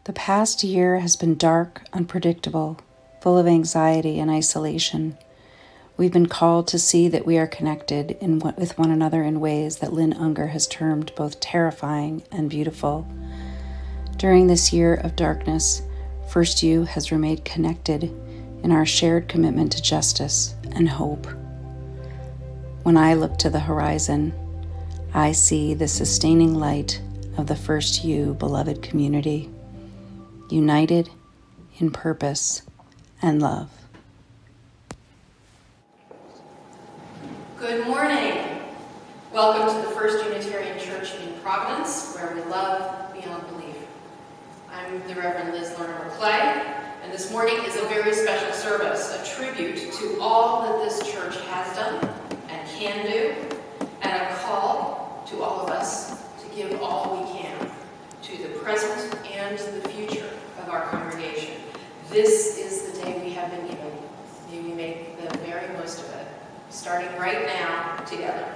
The past year has been dark, unpredictable, full of anxiety and isolation. We've been called to see that we are connected with one another in ways that Lynn Unger has termed both terrifying and beautiful. During this year of darkness, First U has remained connected in our shared commitment to justice and hope. When I look to the horizon, I see the sustaining light of the First U beloved community, united in purpose and love. Good morning. Welcome to the First Unitarian Church in Providence, where we love beyond belief. I'm the Reverend Liz Lerner Clay, and this morning is a very special service, a tribute to all that this church has done and can do, and a call to all of us to give all we can to the present and the future of our congregation. This is the day we have been given. May we make the very most of it, starting right now together.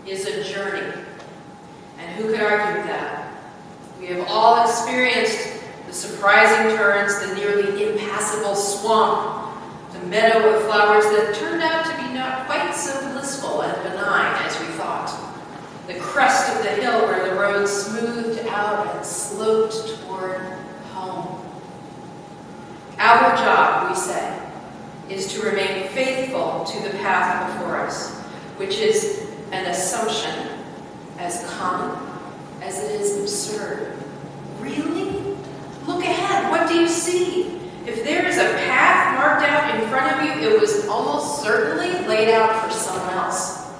is a journey. And who could argue that? We have all experienced the surprising turns, the nearly impassable swamp, the meadow of flowers that turned out to be not quite so blissful and benign as we thought, the crest of the hill where the road smoothed out and sloped toward home. Our job, we say, is to remain faithful to the path before us, which is an assumption as common as it is absurd. Really? Look ahead. What do you see? If there is a path marked out in front of you, it was almost certainly laid out for someone else.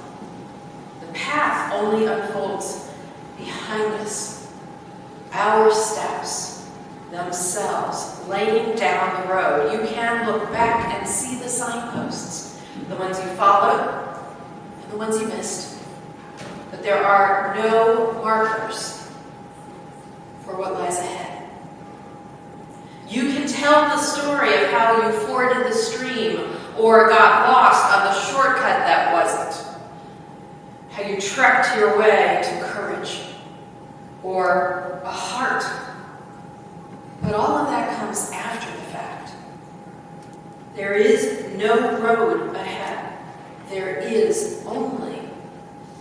The path only unfolds behind us. Our steps themselves laying down the road. You can look back and see the signposts, the ones you followed and the ones you missed. But there are no markers for what lies ahead. You can tell the story of how you forded the stream or got lost on the shortcut that wasn't. How you trekked your way to courage or a heart. But all of that comes after the fact. There is no road ahead. There is only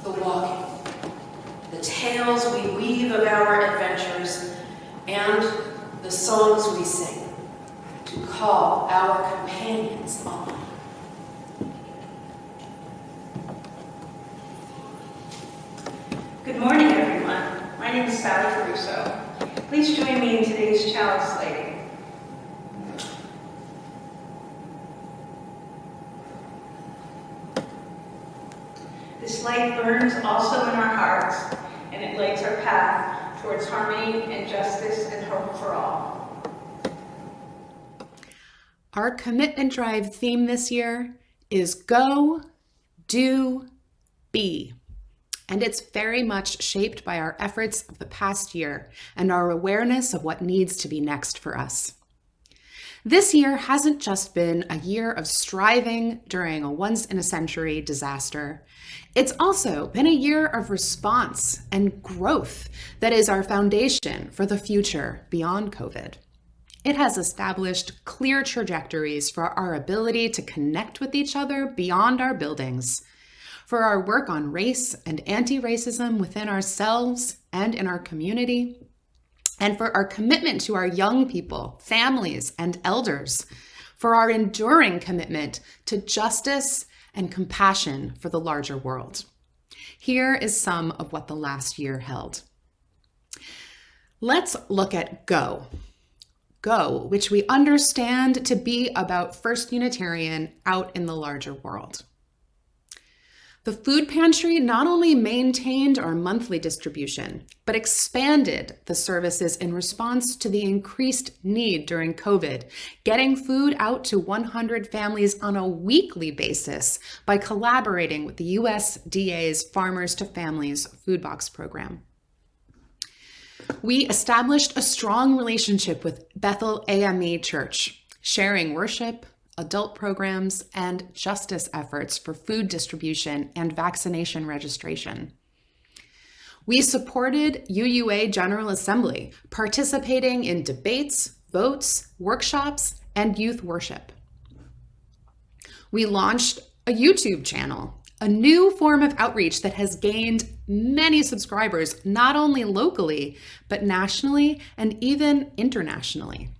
the walking. The tales we weave of our adventures and the songs we sing to call our companions on. Good morning, everyone. My name is Sally Caruso. Please join me in today's chalice lighting. This light burns also in our hearts, and it lights our path towards harmony and justice and hope for all. Our commitment drive theme this year is Go, Do, Be. And it's very much shaped by our efforts of the past year and our awareness of what needs to be next for us. This year hasn't just been a year of striving during a once-in-a-century disaster. It's also been a year of response and growth that is our foundation for the future beyond COVID. It has established clear trajectories for our ability to connect with each other beyond our buildings, for our work on race and anti-racism within ourselves and in our community, and for our commitment to our young people, families, and elders, for our enduring commitment to justice and compassion for the larger world. Here is some of what the last year held. Let's look at Go. Go, which we understand to be about First Unitarian out in the larger world. The food pantry not only maintained our monthly distribution, but expanded the services in response to the increased need during COVID, getting food out to 100 families on a weekly basis by collaborating with the USDA's Farmers to Families Food Box program. We established a strong relationship with Bethel AME Church, sharing worship, adult programs, and justice efforts for food distribution and vaccination registration. We supported UUA General Assembly, participating in debates, votes, workshops, and youth worship. We launched a YouTube channel, a new form of outreach that has gained many subscribers, not only locally, but nationally and even internationally.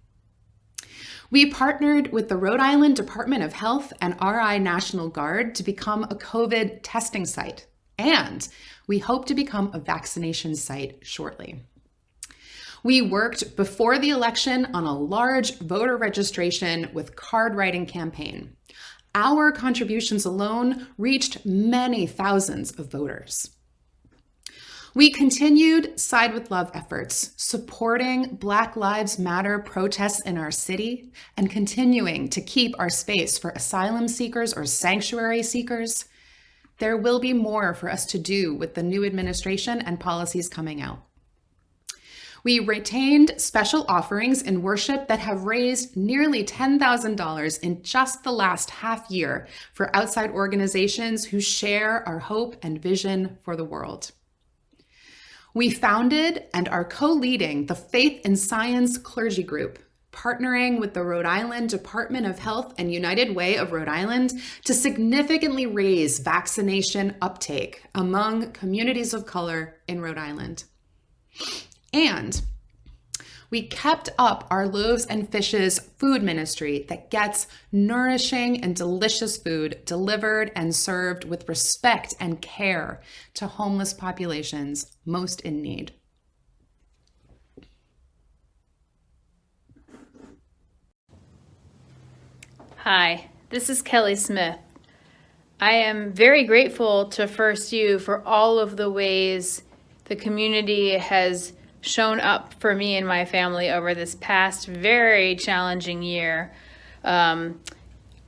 We partnered with the Rhode Island Department of Health and RI National Guard to become a COVID testing site, and we hope to become a vaccination site shortly. We worked before the election on a large voter registration with card writing campaign. Our contributions alone reached many thousands of voters. We continued Side with Love efforts, supporting Black Lives Matter protests in our city and continuing to keep our space for asylum seekers or sanctuary seekers. There will be more for us to do with the new administration and policies coming out. We retained special offerings in worship that have raised nearly $10,000 in just the last half year for outside organizations who share our hope and vision for the world. We founded and are co-leading the Faith and Science Clergy Group, partnering with the Rhode Island Department of Health and United Way of Rhode Island to significantly raise vaccination uptake among communities of color in Rhode Island. And we kept up our Loaves and Fishes food ministry that gets nourishing and delicious food delivered and served with respect and care to homeless populations most in need. Hi, this is Kelly Smith. I am very grateful to First U for all of the ways the community has shown up for me and my family over this past very challenging year. I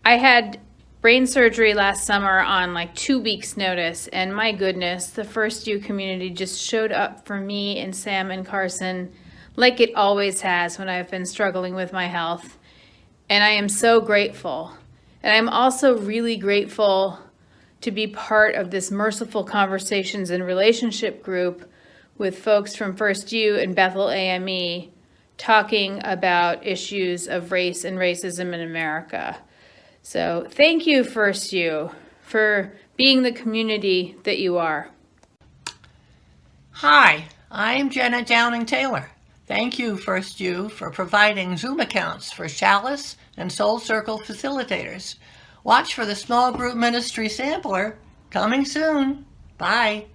had brain surgery last summer on like 2 weeks notice, and my goodness, the First U community just showed up for me and Sam and Carson like it always has when I've been struggling with my health. And I am so grateful. And I'm also really grateful to be part of this Merciful Conversations and Relationship group with folks from First U and Bethel AME talking about issues of race and racism in America. So thank you, First U, for being the community that you are. Hi, I'm Jenna Downing-Taylor. Thank you, First U, for providing Zoom accounts for Chalice and Soul Circle facilitators. Watch for the small group ministry sampler coming soon. Bye.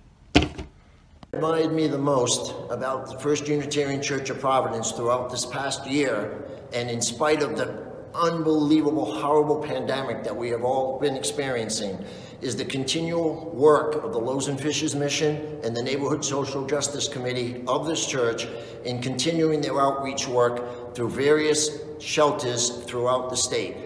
Admired me the most about the First Unitarian Church of Providence throughout this past year, and in spite of the unbelievable, horrible pandemic that we have all been experiencing, is the continual work of the Loaves and Fishes mission and the Neighborhood Social Justice Committee of this church in continuing their outreach work through various shelters throughout the state.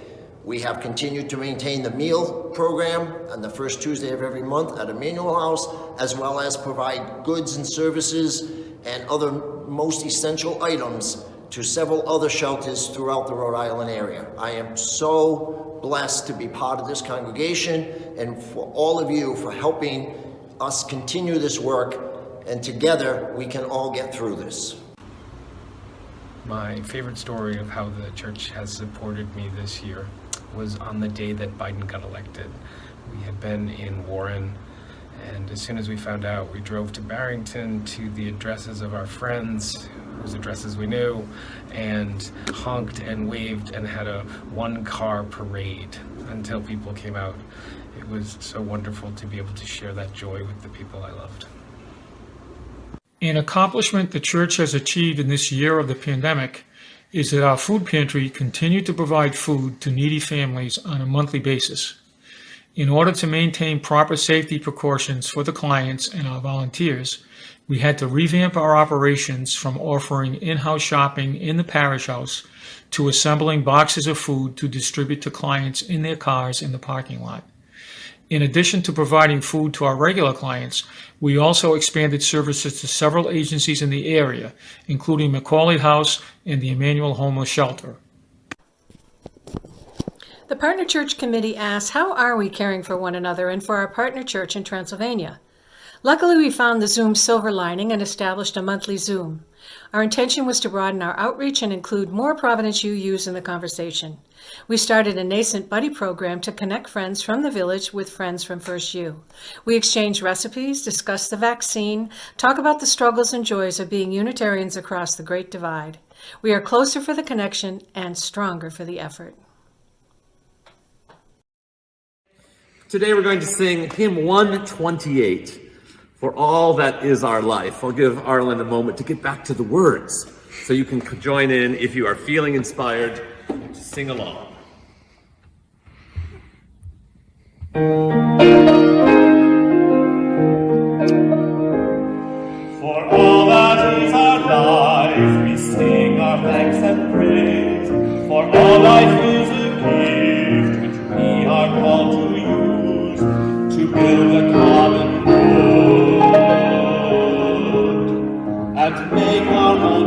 We have continued to maintain the meal program on the first Tuesday of every month at Emmanuel House, as well as provide goods and services and other most essential items to several other shelters throughout the Rhode Island area. I am so blessed to be part of this congregation, and for all of you for helping us continue this work, and together we can all get through this. My favorite story of how the church has supported me this year was on the day that Biden got elected. We had been in Warren, and as soon as we found out, we drove to Barrington to the addresses of our friends, whose addresses we knew, and honked and waved and had a one-car parade until people came out. It was so wonderful to be able to share that joy with the people I loved. An accomplishment the church has achieved in this year of the pandemic is that our food pantry continued to provide food to needy families on a monthly basis. In order to maintain proper safety precautions for the clients and our volunteers, we had to revamp our operations from offering in-house shopping in the parish house to assembling boxes of food to distribute to clients in their cars in the parking lot. In addition to providing food to our regular clients, we also expanded services to several agencies in the area, including Macaulay House and the Emmanuel Homeless Shelter. The Partner Church Committee asks, how are we caring for one another and for our partner church in Transylvania? Luckily, we found the Zoom silver lining and established a monthly Zoom. Our intention was to broaden our outreach and include more Providence UUs in the conversation. We started a nascent buddy program to connect friends from the village with friends from First U. We exchange recipes, discuss the vaccine, talk about the struggles and joys of being Unitarians across the Great Divide. We are closer for the connection and stronger for the effort. Today we're going to sing hymn 128, For All That Is Our Life. I'll give Arlen a moment to get back to the words so you can join in if you are feeling inspired to sing along. For all that is our life, we sing our thanks and praise. For all life is a gift which we are called to use to build a common good and to make our own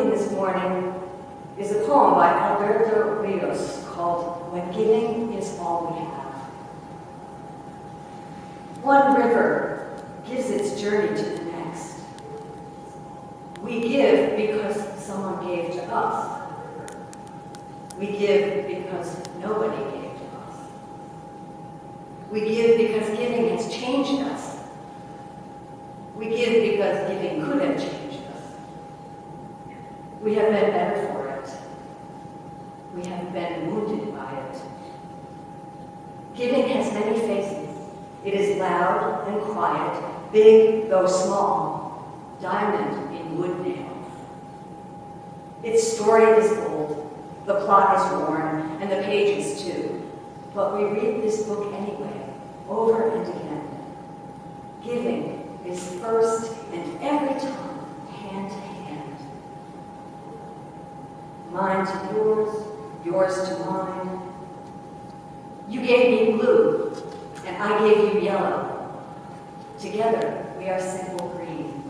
reading this morning is a poem by Alberto Rios called When Giving is All We Have. One river gives its journey to the next. We give because someone gave to us. We give because nobody gave to us. We give because giving has changed us. We give because giving could have changed us. We have been better for it. We have been wounded by it. Giving has many faces. It is loud and quiet, big though small, diamond in wood nails. Its story is old, the plot is worn, and the pages too. But we read this book anyway, over and again. Giving is first and every time, hand to hand. Mine to yours, yours to mine. You gave me blue, and I gave you yellow. Together, we are simple green.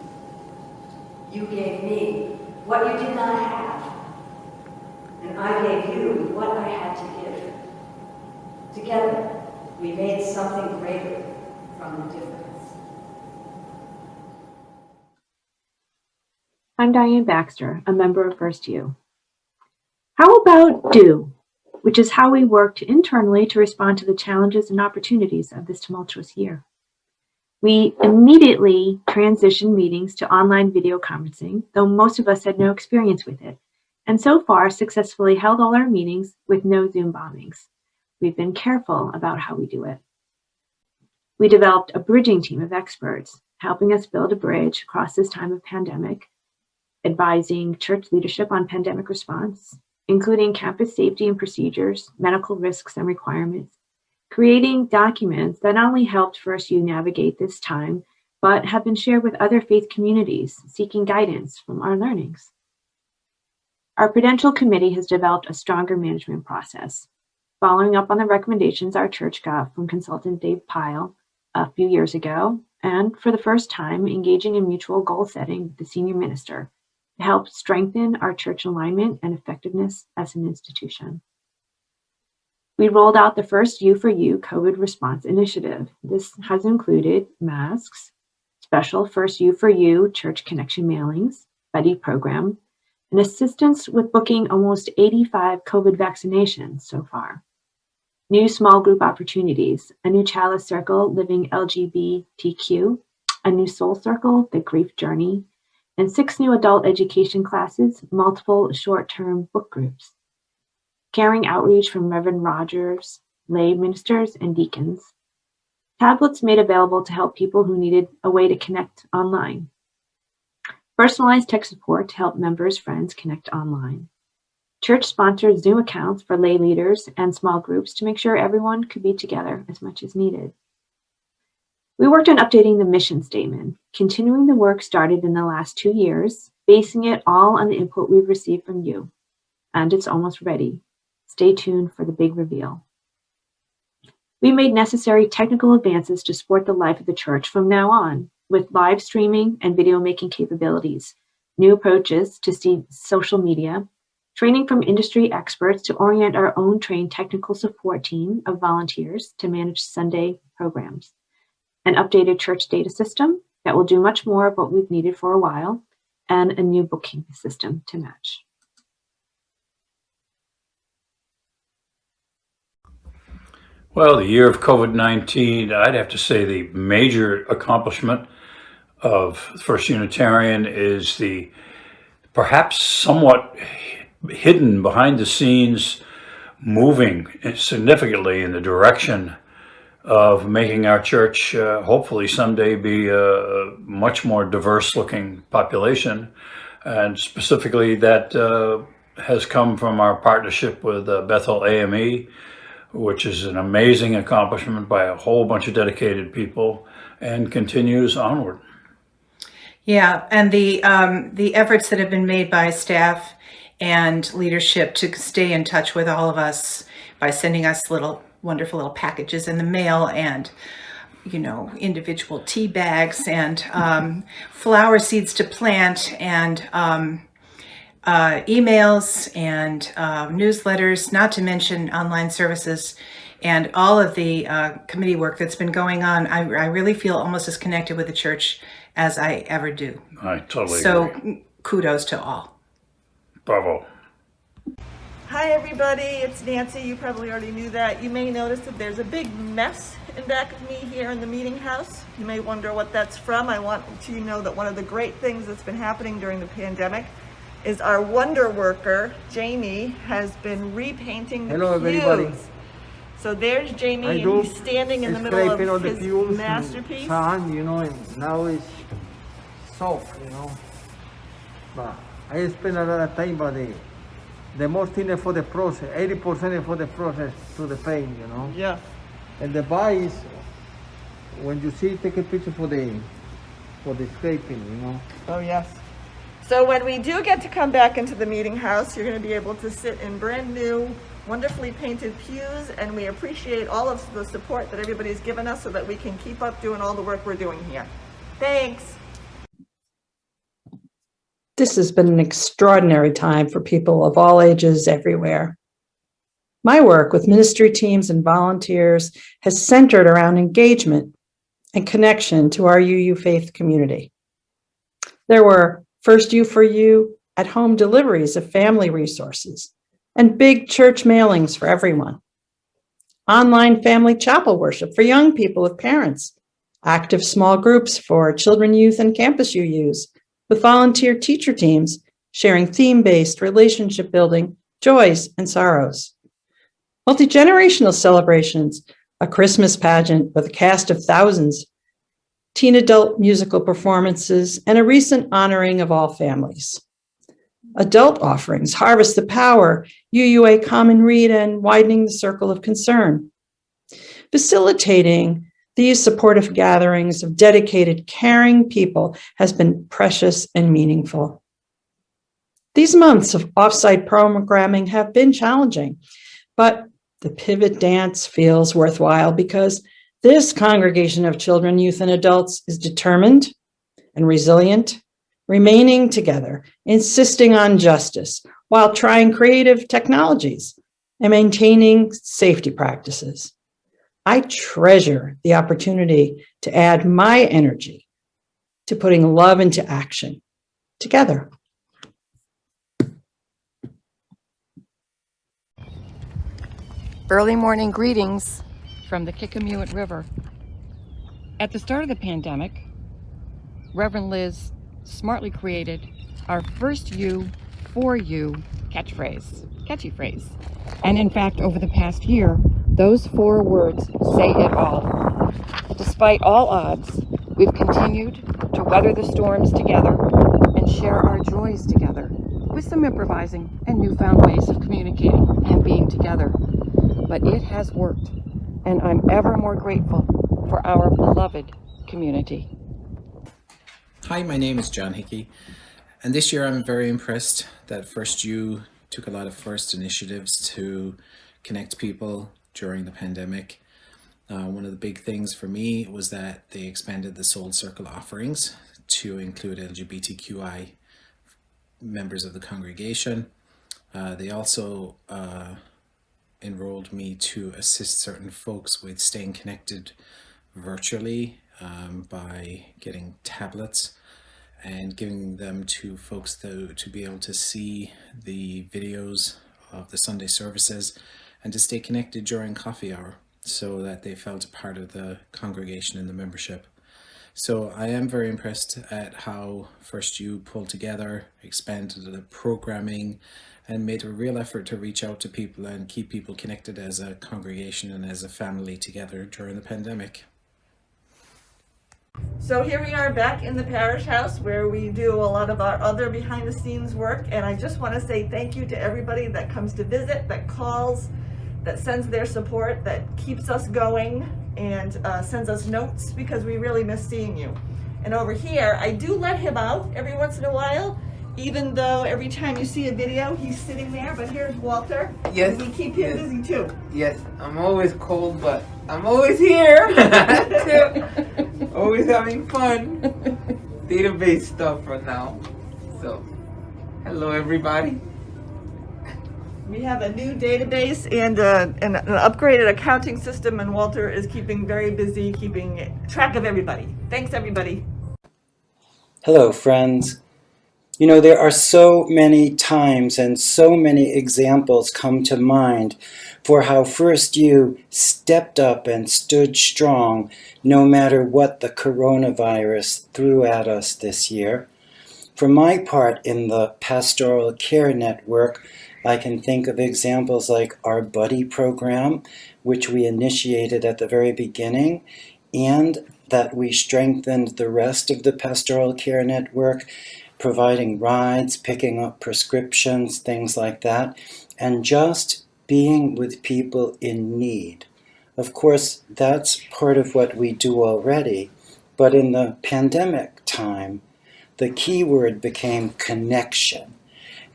You gave me what you did not have, and I gave you what I had to give. Together, we made something greater from the difference. I'm Diane Baxter, a member of First U. How about do, which is how we worked internally to respond to the challenges and opportunities of this tumultuous year. We immediately transitioned meetings to online video conferencing, though most of us had no experience with it, and so far successfully held all our meetings with no Zoom bombings. We've been careful about how we do it. We developed a bridging team of experts, helping us build a bridge across this time of pandemic, advising church leadership on pandemic response, including campus safety and procedures, medical risks and requirements, creating documents that not only helped First U navigate this time, but have been shared with other faith communities seeking guidance from our learnings. Our Prudential Committee has developed a stronger management process, following up on the recommendations our church got from consultant Dave Pyle a few years ago, and for the first time, engaging in mutual goal setting with the senior minister to help strengthen our church alignment and effectiveness as an institution. We rolled out the First U for You COVID response initiative. This has included masks, special First U for You church connection mailings, buddy program, and assistance with booking almost 85 COVID vaccinations so far. New small group opportunities, a new Chalice Circle living LGBTQ, a new Soul Circle, the Grief Journey, and 6 new adult education classes, multiple short-term book groups. Caring outreach from Reverend Rogers, lay ministers, and deacons. Tablets made available to help people who needed a way to connect online. Personalized tech support to help members, friends connect online. Church-sponsored Zoom accounts for lay leaders and small groups to make sure everyone could be together as much as needed. We worked on updating the mission statement, continuing the work started in the last 2 years, basing it all on the input we've received from you. And it's almost ready. Stay tuned for the big reveal. We made necessary technical advances to support the life of the church from now on, with live streaming and video making capabilities, new approaches to see social media, training from industry experts to orient our own trained technical support team of volunteers to manage Sunday programs, an updated church data system that will do much more of what we've needed for a while, and a new booking system to match. Well, the year of COVID-19, I'd have to say the major accomplishment of First Unitarian is the perhaps somewhat hidden behind the scenes moving significantly in the direction of making our church hopefully someday be a much more diverse looking population. And specifically that has come from our partnership with Bethel AME, which is an amazing accomplishment by a whole bunch of dedicated people and continues onward. Yeah, and the efforts that have been made by staff and leadership to stay in touch with all of us by sending us wonderful little packages in the mail and, individual tea bags and flower seeds to plant and emails and newsletters, not to mention online services and all of the committee work that's been going on. I really feel almost as connected with the church as I ever do. I totally agree. So kudos to all. Bravo. Hi everybody, it's Nancy. You probably already knew that. You may notice that there's a big mess in back of me here in the meeting house. You may wonder what that's from. I want you to know that one of the great things that's been happening during the pandemic is our wonder worker, Jamie, has been repainting the Hello, pews. everybody. So there's Jamie, and he's standing in the middle of his masterpiece. Sand, and now it's soft, But I spend a lot of time, but the most thing is for the process, 80% is for the process to the paint, Yeah. And the base, when you see, take a picture for the scraping, Oh yes. So when we do get to come back into the meeting house, you're going to be able to sit in brand new, wonderfully painted pews, and we appreciate all of the support that everybody's given us so that we can keep up doing all the work we're doing here. Thanks. This has been an extraordinary time for people of all ages everywhere. My work with ministry teams and volunteers has centered around engagement and connection to our UU faith community. There were First U for You at-home deliveries of family resources and big church mailings for everyone. Online family chapel worship for young people with parents, active small groups for children, youth, and campus UUs, with volunteer teacher teams sharing theme-based relationship building, joys and sorrows. Multi-generational celebrations, a Christmas pageant with a cast of thousands, teen adult musical performances, and a recent honoring of all families. Adult offerings, Harvest the Power, UUA Common Read, and Widening the Circle of Concern. Facilitating these supportive gatherings of dedicated, caring people has been precious and meaningful. These months of offsite programming have been challenging, but the pivot dance feels worthwhile because this congregation of children, youth, and adults is determined and resilient, remaining together, insisting on justice while trying creative technologies and maintaining safety practices. I treasure the opportunity to add my energy to putting love into action together. Early morning greetings from the Kickamuit River. At the start of the pandemic, Reverend Liz smartly created our First U for You catchy phrase. And in fact, over the past year, those 4 words say it all. Despite all odds, we've continued to weather the storms together and share our joys together, with some improvising and newfound ways of communicating and being together. But it has worked, and I'm ever more grateful for our beloved community. Hi, my name is John Hickey, and this year I'm very impressed that First U took a lot of first initiatives to connect people during the pandemic. One of the big things for me was that they expanded the Soul Circle offerings to include LGBTQI members of the congregation. They also enrolled me to assist certain folks with staying connected virtually by getting tablets and giving them to folks to be able to see the videos of the Sunday services and to stay connected during coffee hour so that they felt a part of the congregation and the membership. So I am very impressed at how First U pulled together, expanded the programming, and made a real effort to reach out to people and keep people connected as a congregation and as a family together during the pandemic. So here we are back in the parish house where we do a lot of our other behind the scenes work, and I just want to say thank you to everybody that comes to visit, that calls, that sends their support, that keeps us going, and sends us notes, because we really miss seeing you. And over here, I do let him out every once in a while, even though every time you see a video, he's sitting there. But here's Walter. Yes. We keep him busy too. Yes, I'm always cold, but I'm always here. Always having fun. Database stuff for now. So, Hello, everybody. We have a new database and an upgraded accounting system, and Walter is keeping very busy keeping track of everybody. Thanks, everybody. Hello, friends. You know, there are so many times and so many examples come to mind for how First U stepped up and stood strong no matter what the coronavirus threw at us this year. For my part in the Pastoral Care Network, I can think of examples like our Buddy program, which we initiated at the very beginning, and that we strengthened the rest of the Pastoral Care Network, providing rides, picking up prescriptions, things like that, and just being with people in need. Of course, that's part of what we do already, but in the pandemic time, the key word became connection.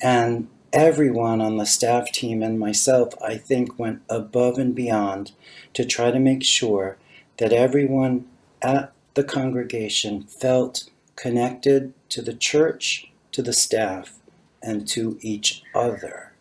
And everyone on the staff team and myself, I think, went above and beyond to try to make sure that everyone at the congregation felt connected to the church, to the staff, and to each other.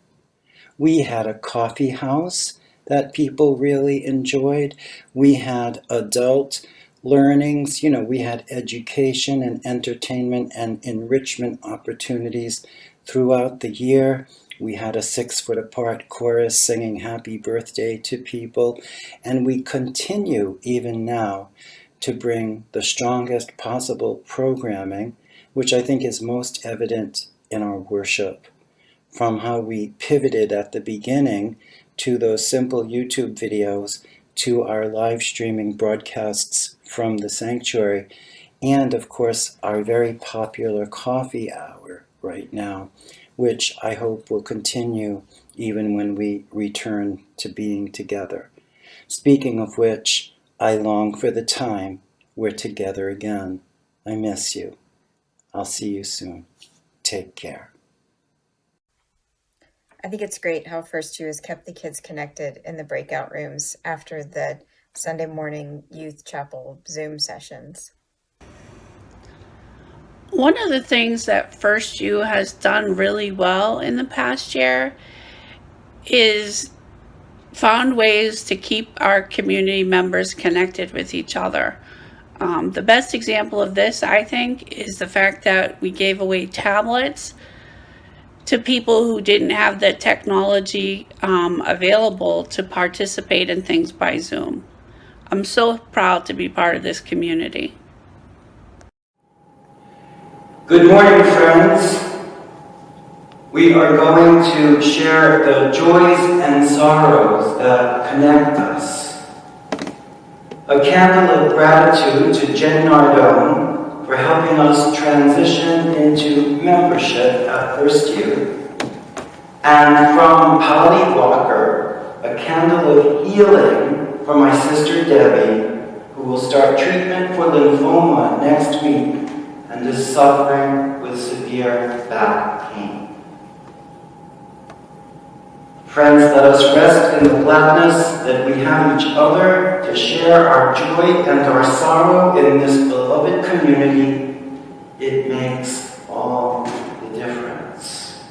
We had a coffee house that people really enjoyed. We had adult learnings, you know, we had education and entertainment and enrichment opportunities throughout the year. We had a 6-foot apart chorus singing happy birthday to people, and we continue even now to bring the strongest possible programming, which I think is most evident in our worship. From how we pivoted at the beginning to those simple YouTube videos, to our live streaming broadcasts from the sanctuary, and of course our very popular coffee hour right now, which I hope will continue even when we return to being together. Speaking of which, I long for the time we're together again. I miss you. I'll see you soon. Take care. I think it's great how First U has kept the kids connected in the breakout rooms after the Sunday morning youth chapel Zoom sessions. One of the things that First U has done really well in the past year is found ways to keep our community members connected with each other. The best example of this, I think, is the fact that we gave away tablets to people who didn't have the technology available to participate in things by Zoom. I'm so proud to be part of this community. Good morning, friends. We are going to share the joys and sorrows that connect us. A candle of gratitude to Jen Nardone for helping us transition into membership at First U. And from Polly Walker, a candle of healing for my sister Debbie, who will start treatment for lymphoma next week and is suffering with severe back pain. Friends, let us rest in the gladness that we have each other to share our joy and our sorrow in this beloved community. It makes all the difference.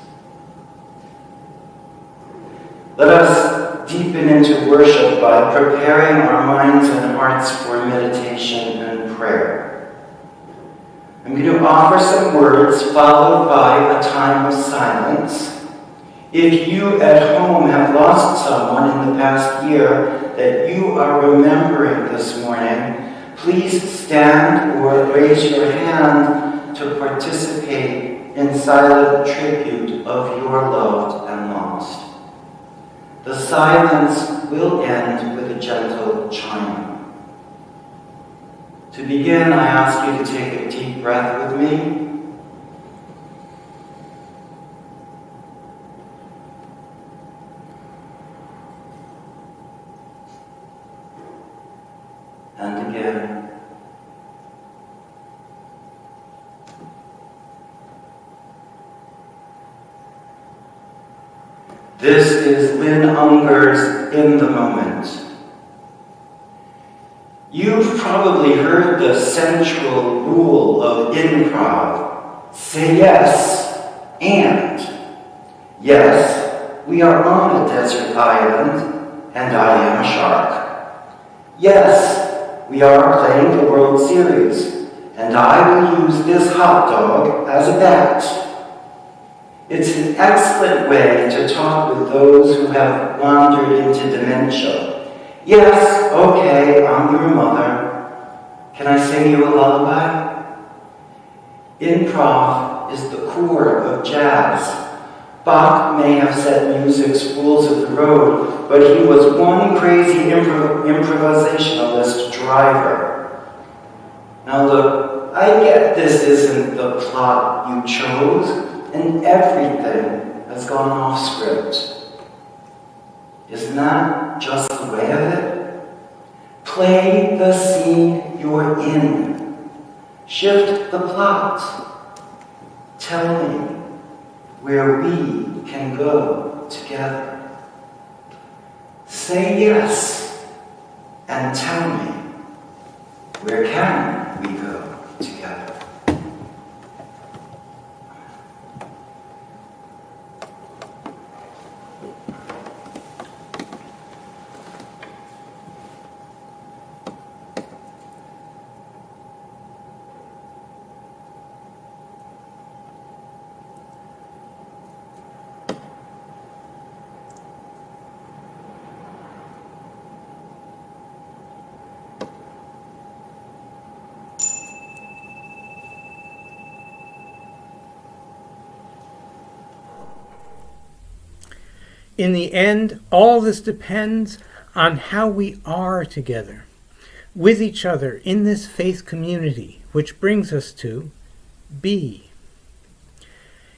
Let us deepen into worship by preparing our minds and hearts for meditation and prayer. I'm going to offer some words followed by a time of silence. If you at home have lost someone in the past year that you are remembering this morning, please stand or raise your hand to participate in silent tribute of your loved and lost. The silence will end with a gentle chime. To begin, I ask you to take a deep breath with me. And again. This is Lynn Unger's In the Moment. You've probably heard the central rule of improv. Say yes And, yes, we are on a desert island, and I am a shark. Yes, we are playing the World Series, and I will use this hot dog as a bat. It's an excellent way to talk with those who have wandered into dementia. Yes, okay, I'm your mother. Can I sing you a lullaby? Improv is the core of jazz. Bach may have set music's rules of the road, but he was one crazy improvisationalist driver. Now look, I get this isn't the plot you chose, and everything has gone off script. Isn't that just the way of it? Play the scene you're in. Shift the plot. Tell me where we can go together. Say yes and tell me where can we go together. In the end, all this depends on how we are together, with each other in this faith community, which brings us to be.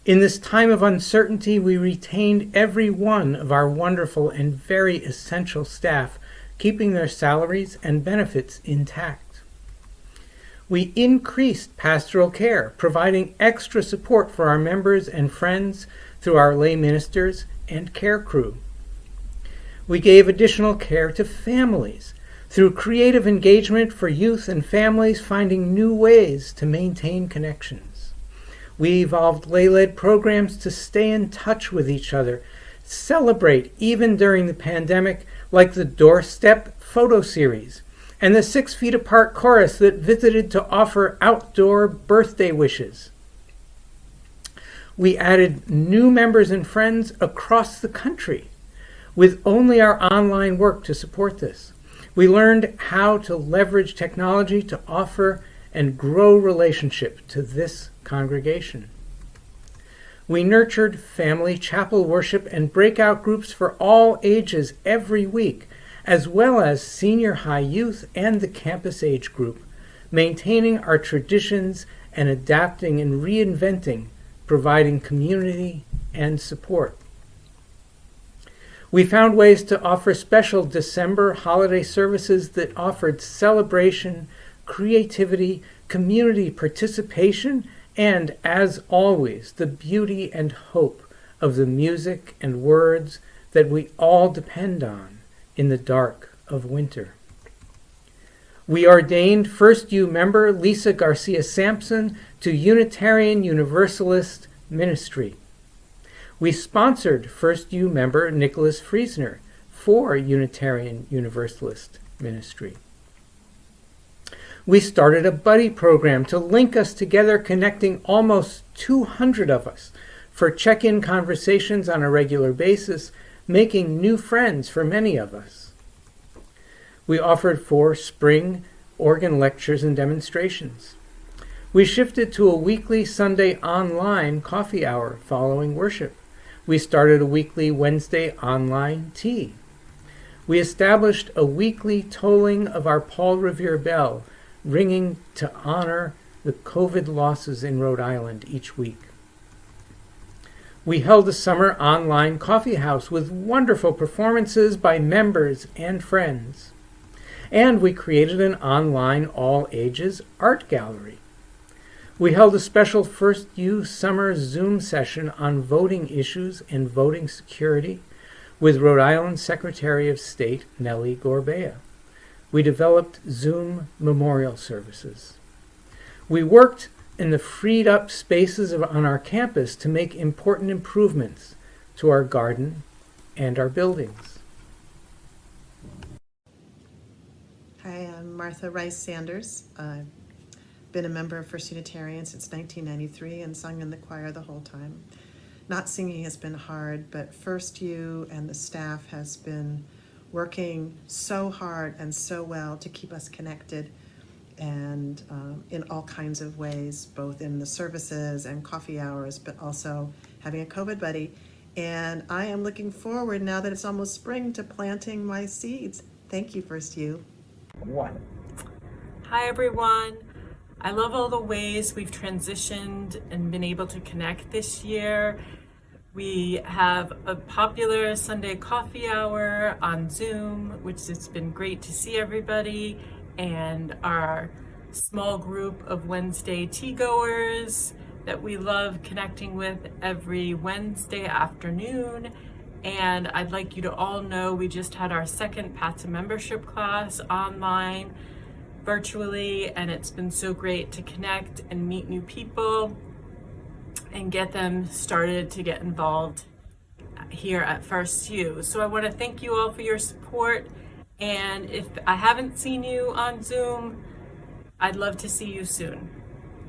In this time of uncertainty, we retained every one of our wonderful and very essential staff, keeping their salaries and benefits intact. We increased pastoral care, providing extra support for our members and friends through our lay ministers and care crew. We gave additional care to families through creative engagement for youth and families finding new ways to maintain connections. We evolved lay-led programs to stay in touch with each other, celebrate even during the pandemic, like the Doorstep photo series and the 6 Feet Apart chorus that visited to offer outdoor birthday wishes. We added new members and friends across the country with only our online work to support this. We learned how to leverage technology to offer and grow relationship to this congregation. We nurtured family chapel worship and breakout groups for all ages every week, as well as senior high youth and the campus age group, maintaining our traditions and adapting and reinventing, providing community and support. We found ways to offer special December holiday services that offered celebration, creativity, community participation, and, as always, the beauty and hope of the music and words that we all depend on in the dark of winter. We ordained First U member Lisa Garcia Sampson to Unitarian Universalist ministry. We sponsored First U member Nicholas Friesner for Unitarian Universalist ministry. We started a buddy program to link us together, connecting almost 200 of us for check-in conversations on a regular basis, making new friends for many of us. We offered 4 spring organ lectures and demonstrations. We shifted to a weekly Sunday online coffee hour following worship. We started a weekly Wednesday online tea. We established a weekly tolling of our Paul Revere bell, ringing to honor the COVID losses in Rhode Island each week. We held a summer online coffee house with wonderful performances by members and friends. And we created an online all-ages art gallery. We held a special First U summer Zoom session on voting issues and voting security with Rhode Island Secretary of State Nellie Gorbea. We developed Zoom memorial services. We worked and the freed up spaces on our campus to make important improvements to our garden and our buildings. Hi, I'm Martha Rice Sanders. I've been a member of First Unitarian since 1993 and sung in the choir the whole time. Not singing has been hard, but First U and the staff has been working so hard and so well to keep us connected, and in all kinds of ways, both in the services and coffee hours, but also having a COVID buddy. And I am looking forward, now that it's almost spring, to planting my seeds. Thank you, First U. Hi everyone. I love all the ways we've transitioned and been able to connect this year. We have a popular Sunday coffee hour on Zoom, which has been great to see everybody, and our small group of Wednesday tea goers that we love connecting with every Wednesday afternoon. And I'd like you to all know we just had our second Path to Membership class online, virtually, and it's been so great to connect and meet new people and get them started to get involved here at First U. So I want to thank you all for your support, and if I haven't seen you on Zoom, I'd love to see you soon.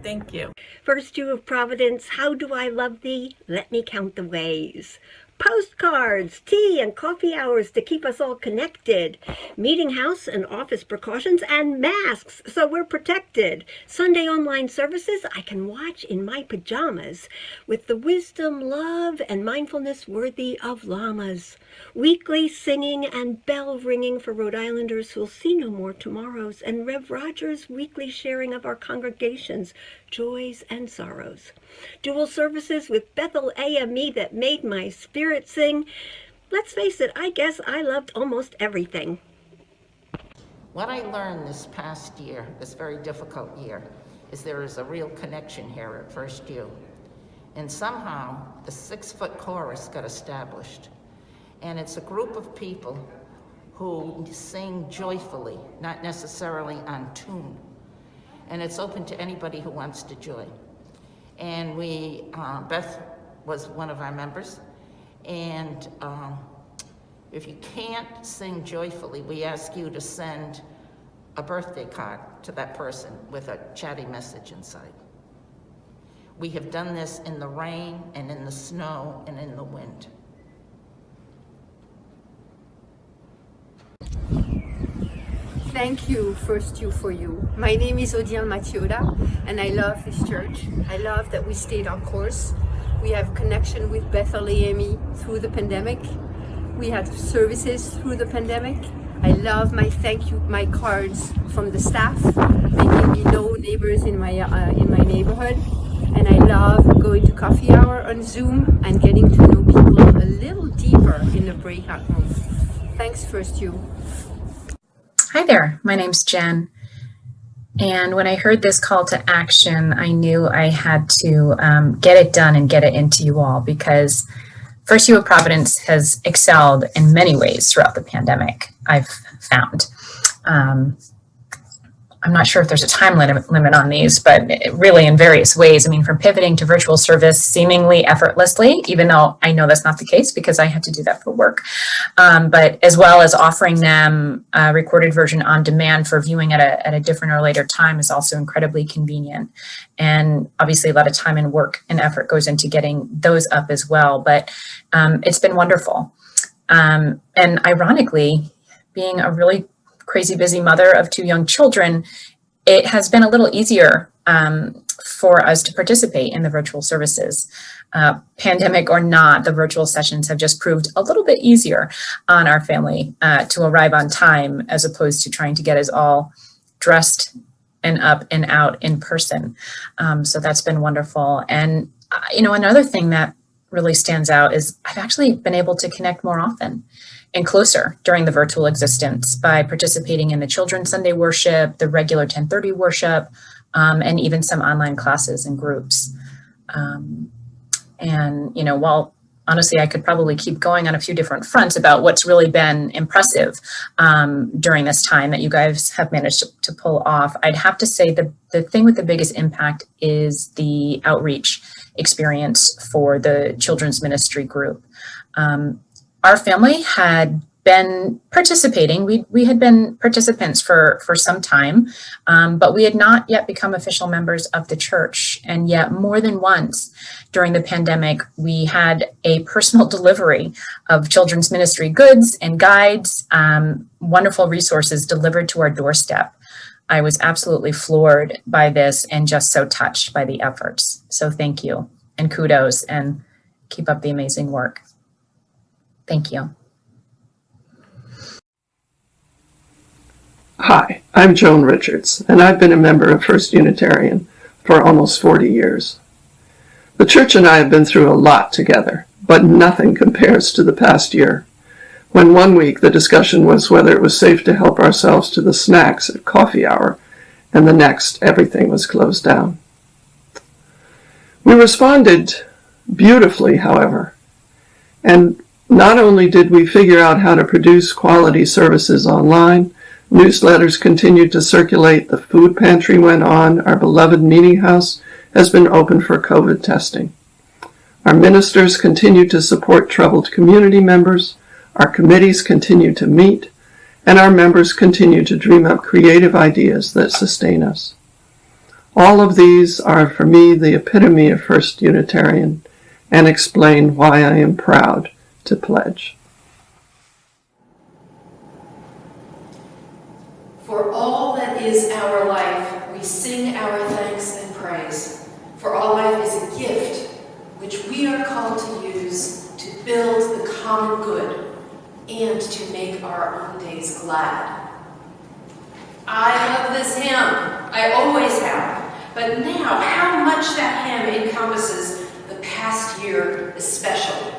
Thank you. First U of Providence, how do I love thee? Let me count the ways. Postcards, tea and coffee hours to keep us all connected. Meeting house and office precautions and masks so we're protected. Sunday online services I can watch in my pajamas with the wisdom, love, and mindfulness worthy of llamas. Weekly singing and bell ringing for Rhode Islanders who'll see no more tomorrows, and Rev Rogers' weekly sharing of our congregation's joys and sorrows. Dual services with Bethel AME that made my spirit sing. Let's face it, I guess I loved almost everything. What I learned this past year, this very difficult year, is there is a real connection here at First U. And somehow the 6-foot chorus got established. And it's a group of people who sing joyfully, not necessarily on tune. And it's open to anybody who wants to join. And Beth was one of our members. And if you can't sing joyfully, we ask you to send a birthday card to that person with a chatty message inside. We have done this in the rain and in the snow and in the wind. Thank you, First U for you. My name is Odian Matioda, and I love this church. I love that we stayed on course. We have connection with Bethel AME through the pandemic. We had services through the pandemic. I love my thank you, my cards from the staff, making me know neighbors in my neighborhood. And I love going to coffee hour on Zoom and getting to know people a little deeper in the breakout room. Thanks, First U. Hi there, my name's Jen. And when I heard this call to action, I knew I had to get it done and get it into you all, because First U of Providence has excelled in many ways throughout the pandemic, I've found. I'm not sure if there's a time limit on these, but really in various ways. I mean, from pivoting to virtual service seemingly effortlessly, even though I know that's not the case because I had to do that for work, but as well as offering them a recorded version on demand for viewing at a different or later time is also incredibly convenient. And obviously a lot of time and work and effort goes into getting those up as well, but it's been wonderful. And ironically, being a really crazy busy mother of 2 young children, it has been a little easier for us to participate in the virtual services. Pandemic or not, the virtual sessions have just proved a little bit easier on our family to arrive on time, as opposed to trying to get us all dressed and up and out in person. So that's been wonderful. And another thing that really stands out is I've actually been able to connect more often and closer during the virtual existence by participating in the children's Sunday worship, the regular 10:30 worship, and even some online classes and groups. And while honestly, I could probably keep going on a few different fronts about what's really been impressive during this time that you guys have managed to pull off. I'd have to say the thing with the biggest impact is the outreach experience for the children's ministry group. Our family had been participating. We had been participants for some time, but we had not yet become official members of the church. And yet more than once during the pandemic, we had a personal delivery of children's ministry goods and guides, wonderful resources delivered to our doorstep. I was absolutely floored by this and just so touched by the efforts. So thank you and kudos, and keep up the amazing work. Thank you. Hi, I'm Joan Richards, and I've been a member of First Unitarian for almost 40 years. The church and I have been through a lot together, but nothing compares to the past year, when one week the discussion was whether it was safe to help ourselves to the snacks at coffee hour, and the next everything was closed down. We responded beautifully, however, and not only did we figure out how to produce quality services online, newsletters continued to circulate, the food pantry went on, our beloved meeting house has been open for COVID testing. Our ministers continued to support troubled community members, our committees continued to meet, and our members continue to dream up creative ideas that sustain us. All of these are, for me, the epitome of First Unitarian, and explain why I am proud to pledge. For all that is our life, we sing our thanks and praise. For all life is a gift which we are called to use to build the common good and to make our own days glad. I love this hymn. I always have. But now, how much that hymn encompasses the past year especially.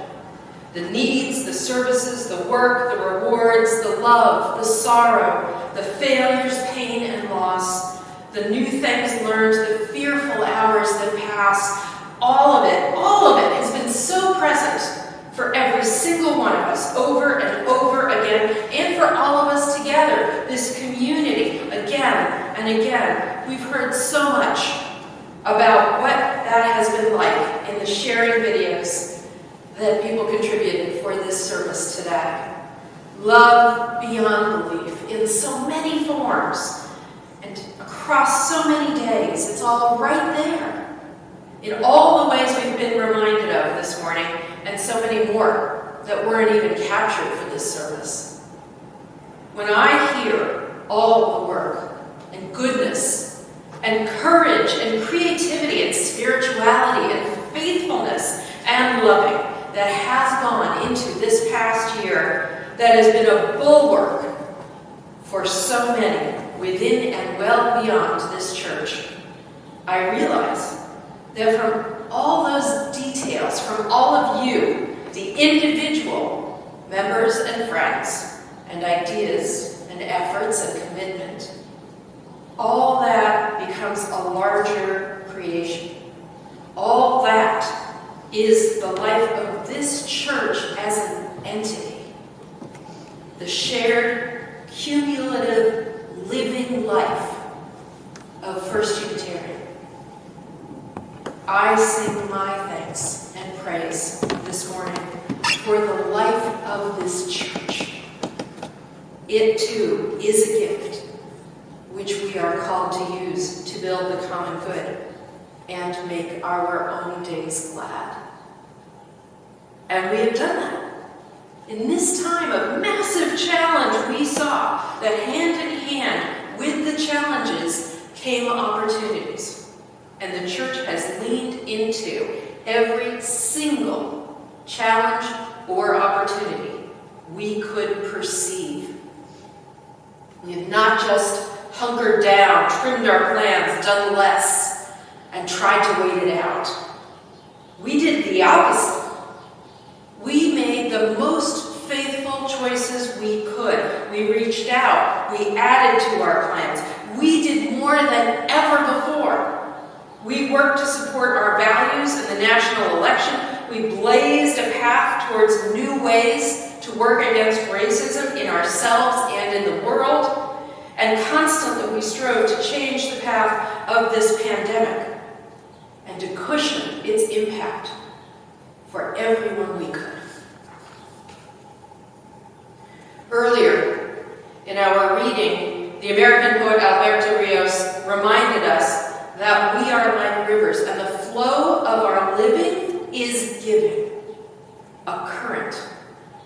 The needs, the services, the work, the rewards, the love, the sorrow, the failures, pain, and loss, the new things learned, the fearful hours that pass, all of it has been so present for every single one of us over and over again, and for all of us together, this community, again and again. We've heard so much about what that has been like in the sharing videos that people contributed for this service today. Love beyond belief in so many forms and across so many days. It's all right there in all the ways we've been reminded of this morning, and so many more that weren't even captured for this service. When I hear all the work and goodness and courage and creativity and spirituality and faithfulness and loving that has gone into this past year, that has been a bulwark for so many within and well beyond this church, I realize that from all those details, from all of you, the individual members and friends, and ideas and efforts and commitment, all that becomes a larger creation. All that is the life of this church as an entity. The shared, cumulative, living life of First Unitarian. I sing my thanks and praise this morning for the life of this church. It too is a gift which we are called to use to build the common good and make our own days glad. And we have done that. In this time of massive challenge, we saw that hand in hand with the challenges came opportunities. And the church has leaned into every single challenge or opportunity we could perceive. We have not just hunkered down, trimmed our plans, done less, and tried to wait it out. We did the opposite. We made the most faithful choices we could. We reached out. We added to our plans. We did more than ever before. We worked to support our values in the national election we blazed a path towards new ways to work against racism in ourselves and in the world, and constantly we strove to change the path of this pandemic and to cushion its impact for everyone we could. Earlier in our reading, the American poet Alberto Rios reminded us that we are like rivers, and the flow of our living is giving, a current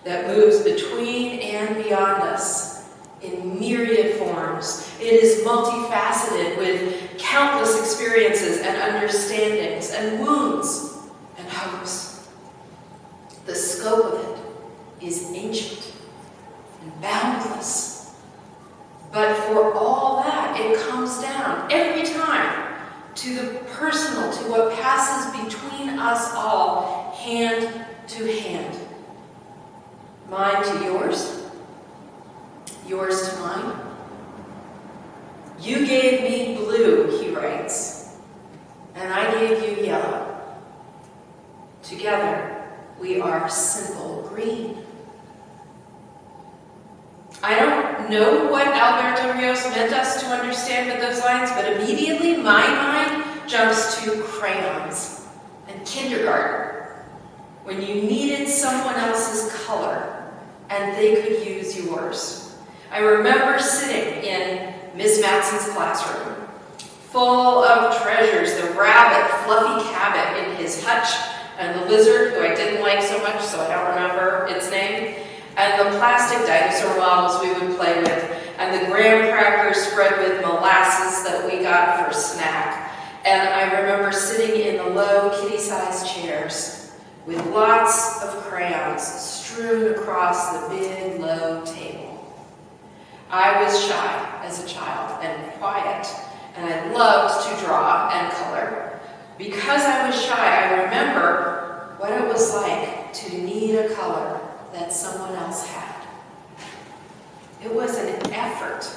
that moves between and beyond us in myriad forms. It is multifaceted with countless experiences and understandings and wounds and hopes. The scope of it is ancient and boundless. But for all that, it comes down every time to the personal, to what passes between us all, hand to hand. Mine to yours, yours to mine. You gave me blue, he writes, and I gave you yellow. Together, we are simple green. I don't know what Alberto Rios meant us to understand with those lines, but immediately my mind jumps to crayons and kindergarten, when you needed someone else's color and they could use yours. I remember sitting in Miss Matson's classroom, full of treasures, the rabbit, Fluffy Cabot in his hutch, and the lizard, who I didn't like so much, so I don't remember its name, and the plastic dinosaur models we would play with, and the graham crackers spread with molasses that we got for snack. And I remember sitting in the low kitty-sized chairs with lots of crayons strewn across the big, low table. I was shy as a child and quiet, and I loved to draw and color. Because I was shy, I remember what it was like to need a color that someone else had. It was an effort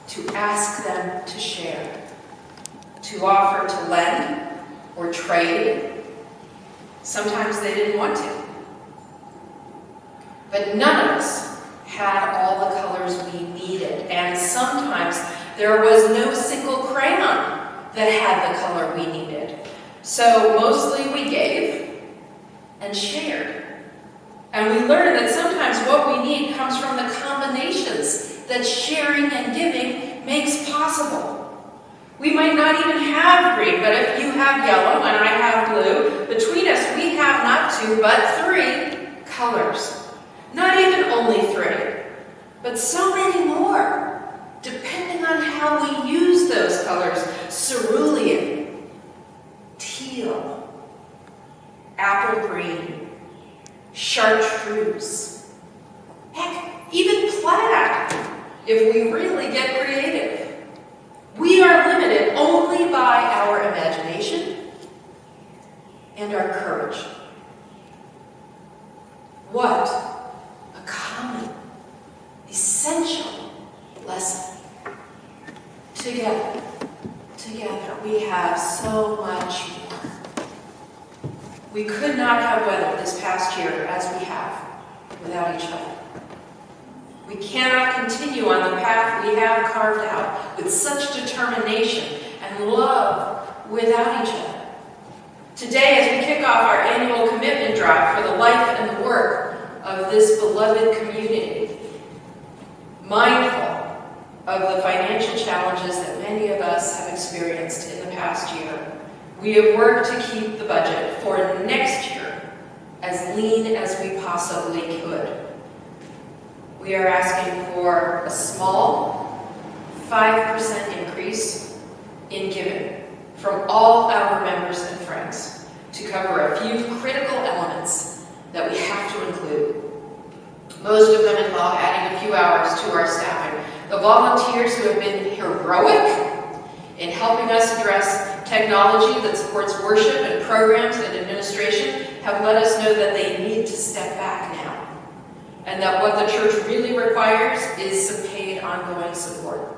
to ask them to share, to offer to lend or trade. Sometimes they didn't want to. But none of us had all the colors we needed, and sometimes there was no single crayon that had the color we needed. So mostly we gave and shared. And we learned that sometimes what we need comes from the combinations that sharing and giving makes possible. We might not even have green, but if you have yellow and I have blue, between us we have not 2, but 3 colors. Not even only 3, but so many more, depending on how we use those colors. Cerulean, teal, apple green, chartreuse, heck, even plaid, if we really get creative. We are limited only by our imagination and our courage. What a common, essential lesson. Together, we have so much more. We could not have weathered this past year as we have without each other. We cannot continue on the path we have carved out with such determination and love without each other. Today, as we kick off our annual commitment drive for the life and work of this beloved community, mindful of the financial challenges that many of us have experienced in the past year, we have worked to keep the budget for next year as lean as we possibly could. We are asking for a small 5% increase in giving from all our members and friends to cover a few critical elements that we have to include. Most of them involve adding a few hours to our staffing. The volunteers who have been heroic in helping us address technology that supports worship and programs and administration have let us know that they need to step back now, and that what the church really requires is some paid ongoing support.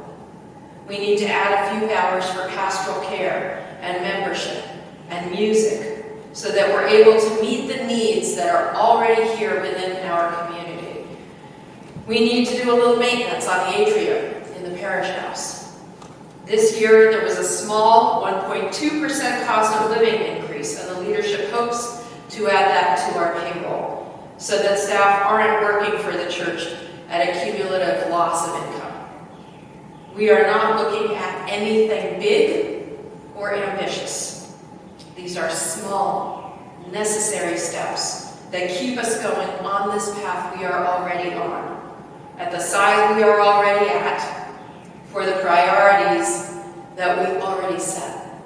We need to add a few hours for pastoral care and membership and music so that we're able to meet the needs that are already here within our community. We need to do a little maintenance on the atrium in the parish house. This year, there was a small 1.2% cost of living increase, and the leadership hopes to add that to our payroll, so that staff aren't working for the church at a cumulative loss of income. We are not looking at anything big or ambitious. These are small, necessary steps that keep us going on this path we are already on, at the side we are already at, for the priorities that we've already set.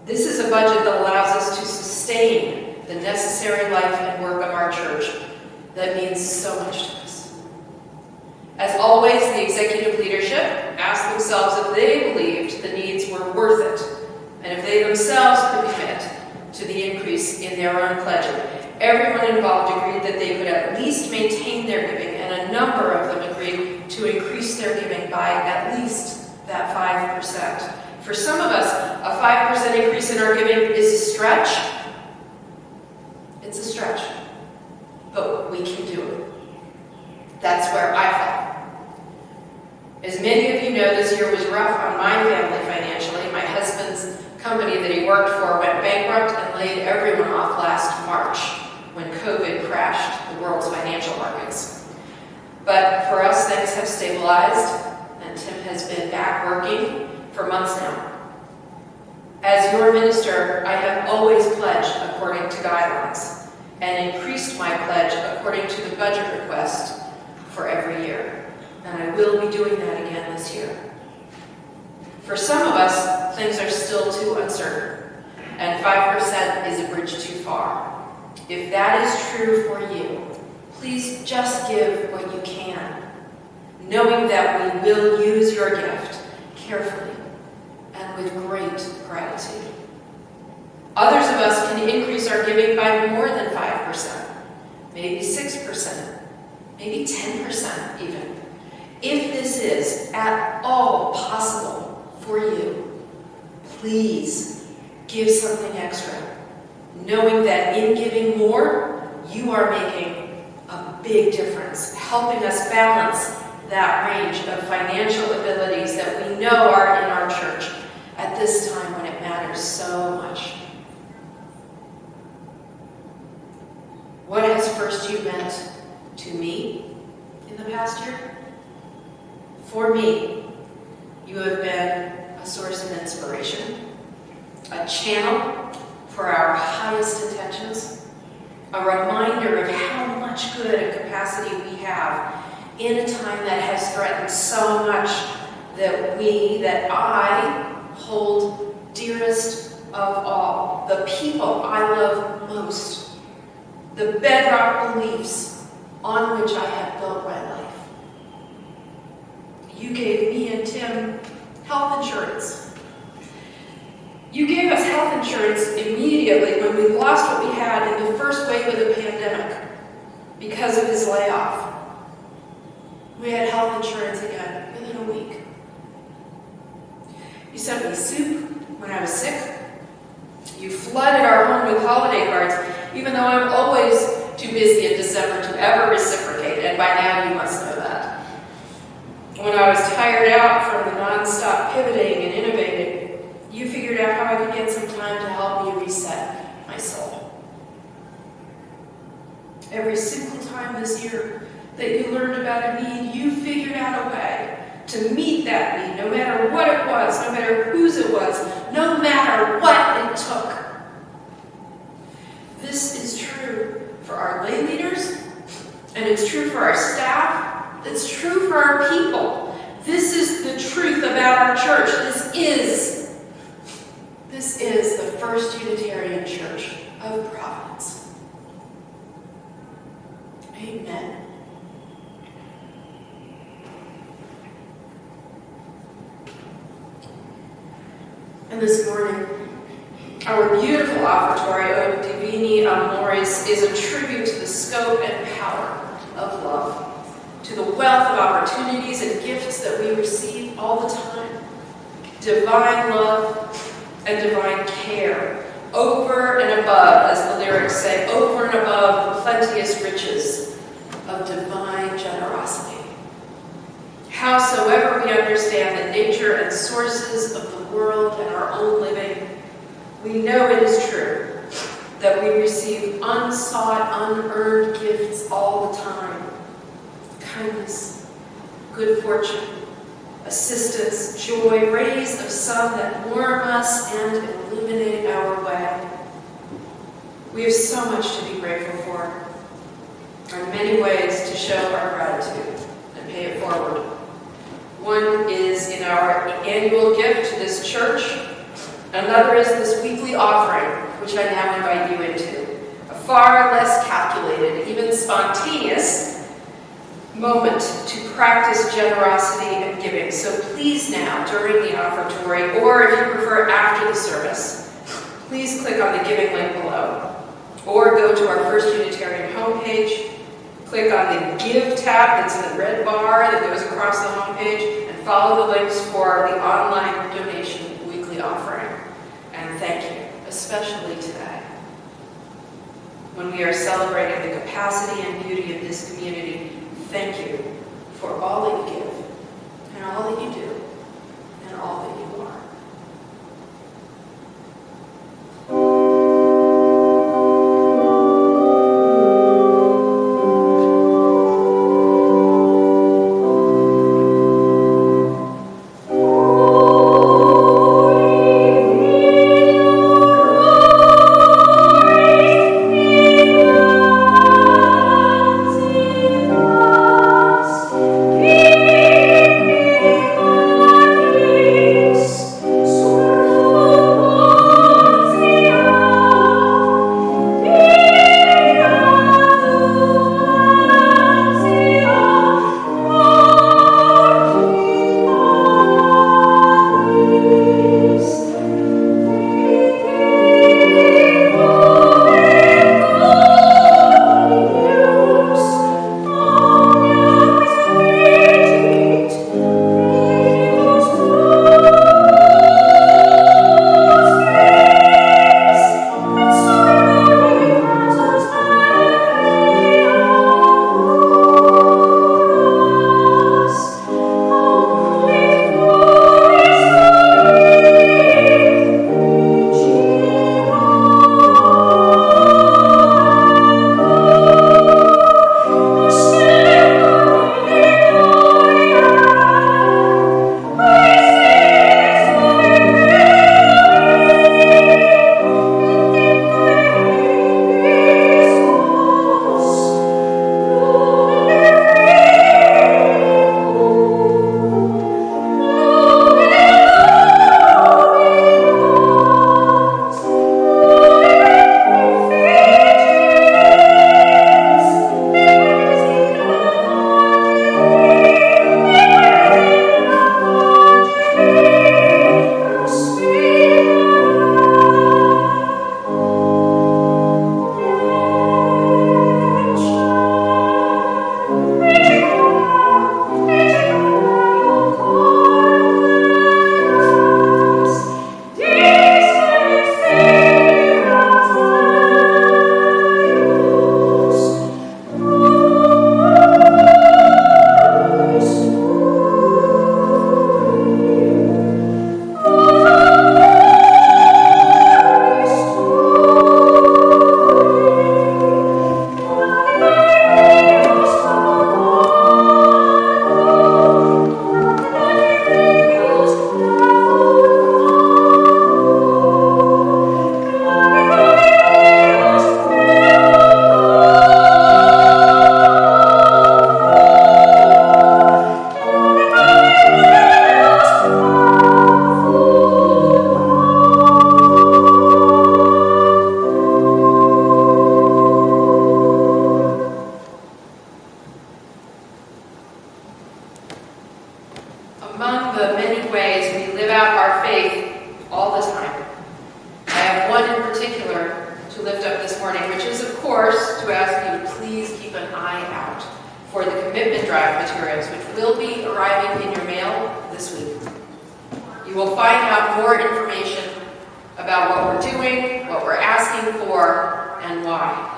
This is a budget that allows us to sustain the necessary life and work of our church that means so much to us. As always, the executive leadership asked themselves if they believed the needs were worth it, and if they themselves could commit to the increase in their own pledging. Everyone involved agreed that they could at least maintain their giving, and a number of them agreed to increase their giving by at least that 5%. For some of us, a 5% increase in our giving is a stretch. It's a stretch, but we can do it. That's where I fall. As many of you know, this year was rough on my family financially. My husband's company that he worked for went bankrupt and laid everyone off last March when COVID crashed the world's financial markets. But for us, things have stabilized, and Tim has been back working for months now. As your minister, I have always pledged according to guidelines and increased my pledge according to the budget request for every year. And I will be doing that again this year. For some of us, things are still too uncertain, and 5% is a bridge too far. If that is true for you, please just give what you can, knowing that we will use your gift carefully and with great gratitude. Others of us can increase our giving by more than 5%, maybe 6%, maybe 10% even. If this is at all possible for you, please give something extra, knowing that in giving more, you are making a big difference, helping us balance that range of financial abilities that we know are in our church at this time when it matters so much. What has First U meant to me in the past year? For me, you have been a source of inspiration, a channel for our highest intentions, a reminder of how much good and capacity we have in a time that has threatened so much that I hold dearest of all, the people I love most, the bedrock beliefs on which I have built my life. You gave me and Tim health insurance. You gave us health insurance immediately when we lost what we had in the first wave of the pandemic because of his layoff. We had health insurance again within a week. You sent me soup when I was sick. You flooded our home with holiday cards, even though I'm always too busy in December to ever reciprocate, and by now you must know that. When I was tired out from the non-stop pivoting and innovating, you figured out how I could get some time to help me reset my soul. Every single time this year that you learned about a need, you figured out a way to meet that need, no matter what it was, no matter whose it was, no matter what it took. This is true for our lay leaders, and it's true for our staff. It's true for our people. This is the truth about our church. This is the First Unitarian Church of Providence. Amen. And this morning, our beautiful offertory, O Divini Amoris, is a tribute to the scope and power of love, to the wealth of opportunities and gifts that we receive all the time. Divine love and divine care over and above, as the lyrics say, over and above the plenteous riches of divine generosity. Howsoever we understand the nature and sources of the world and our own living, we know it is true that we receive unsought, unearned gifts all the time. Kindness, good fortune, assistance, joy, rays of sun that warm us and illuminate our way. We have so much to be grateful for. There are many ways to show our gratitude and pay it forward. One is in our annual gift to this church. Another is this weekly offering, which I now invite you into. A far less calculated, even spontaneous moment to practice generosity and giving. So please now, during the offertory, or if you prefer after the service, please click on the giving link below. Or go to our First Unitarian homepage, click on the Give tab that's in the red bar that goes across the homepage, and follow the links for the online donation weekly offering. And thank you, especially today, when we are celebrating the capacity and beauty of this community. Thank you for all that you give, and all that you do, and all that you are. Among the many ways we live out our faith all the time, I have one in particular to lift up this morning, which is, of course, to ask you to please keep an eye out for the commitment drive materials, which will be arriving in your mail this week. You will find out more information about what we're doing, what we're asking for, and why.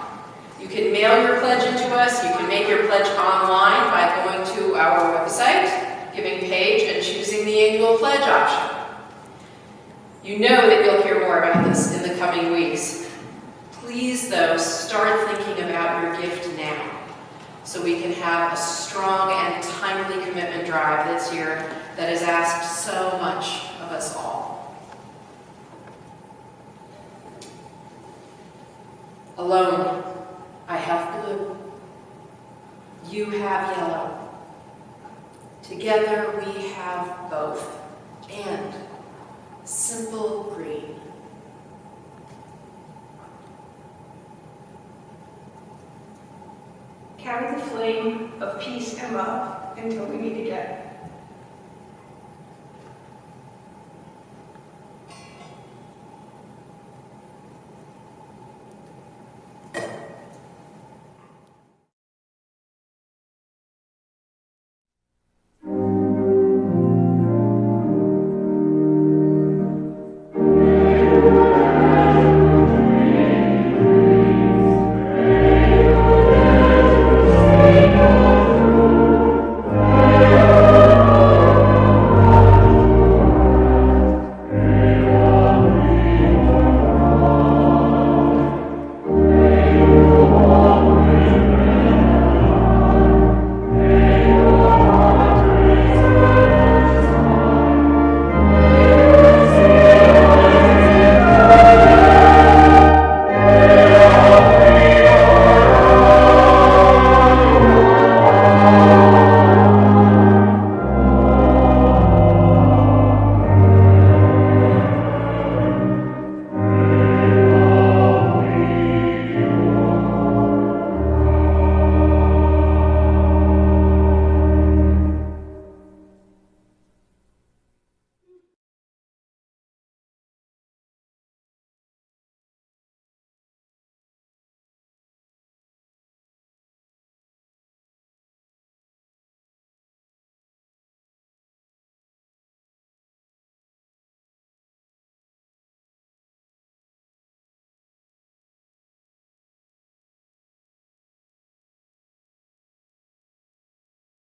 You can mail your pledge into us. You can make your pledge online by going to our website, giving page, and choosing the annual pledge option. You know that you'll hear more about this in the coming weeks. Please, though, start thinking about your gift now so we can have a strong and timely commitment drive this year that has asked so much of us all. Alone, I have blue. You have yellow. Together we have both, and simple green. Carry the flame of peace and love until we meet again.